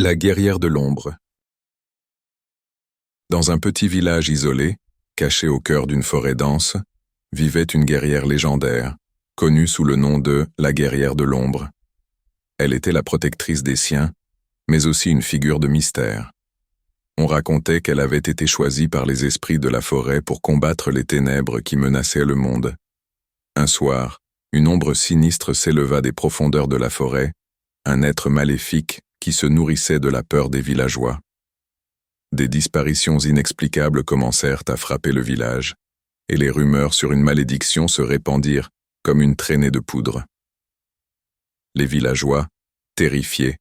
La guerrière de l'ombre. Dans un petit village isolé, caché au cœur d'une forêt dense, vivait une guerrière légendaire, connue sous le nom de la guerrière de l'ombre. Elle était la protectrice des siens, mais aussi une figure de mystère. On racontait qu'elle avait été choisie par les esprits de la forêt pour combattre les ténèbres qui menaçaient le monde. Un soir, une ombre sinistre s'éleva des profondeurs de la forêt, un être maléfique qui se nourrissait de la peur des villageois. Des disparitions inexplicables commencèrent à frapper le village, et les rumeurs sur une malédiction se répandirent comme une traînée de poudre. Les villageois, terrifiés,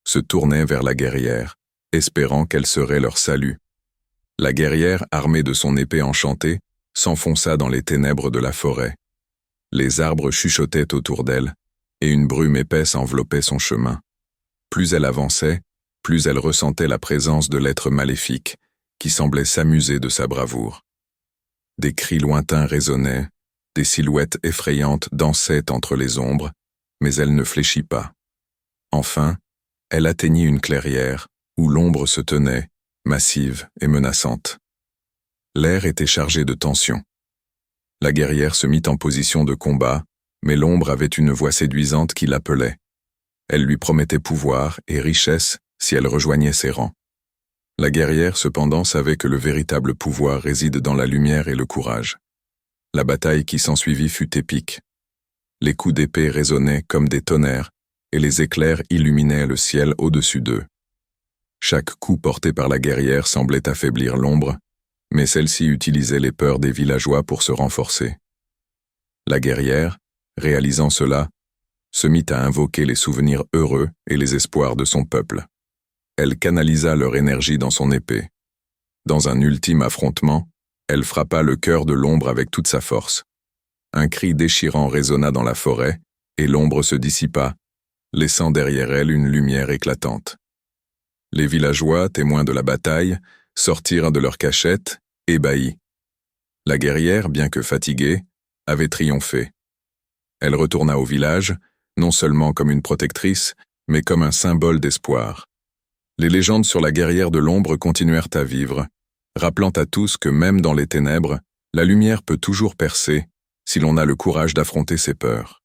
se tournaient vers la guerrière, espérant qu'elle serait leur salut. La guerrière, armée de son épée enchantée, s'enfonça dans les ténèbres de la forêt. Les arbres chuchotaient autour d'elle, et une brume épaisse enveloppait son chemin. Plus elle avançait, plus elle ressentait la présence de l'être maléfique, qui semblait s'amuser de sa bravoure. Des cris lointains résonnaient, des silhouettes effrayantes dansaient entre les ombres, mais elle ne fléchit pas. Enfin, elle atteignit une clairière, où l'ombre se tenait, massive et menaçante. L'air était chargé de tension. La guerrière se mit en position de combat, mais l'ombre avait une voix séduisante qui l'appelait. Elle lui promettait pouvoir et richesse si elle rejoignait ses rangs. La guerrière, cependant, savait que le véritable pouvoir réside dans la lumière et le courage. La bataille qui s'ensuivit fut épique. Les coups d'épée résonnaient comme des tonnerres, et les éclairs illuminaient le ciel au-dessus d'eux. Chaque coup porté par la guerrière semblait affaiblir l'ombre, mais celle-ci utilisait les peurs des villageois pour se renforcer. La guerrière, réalisant cela, se mit à invoquer les souvenirs heureux et les espoirs de son peuple. Elle canalisa leur énergie dans son épée. Dans un ultime affrontement, elle frappa le cœur de l'ombre avec toute sa force. Un cri déchirant résonna dans la forêt, et l'ombre se dissipa, laissant derrière elle une lumière éclatante. Les villageois, témoins de la bataille, sortirent de leur cachette, ébahis. La guerrière, bien que fatiguée, avait triomphé. Elle retourna au village, non seulement comme une protectrice, mais comme un symbole d'espoir. Les légendes sur la guerrière de l'ombre continuèrent à vivre, rappelant à tous que même dans les ténèbres, la lumière peut toujours percer si l'on a le courage d'affronter ses peurs.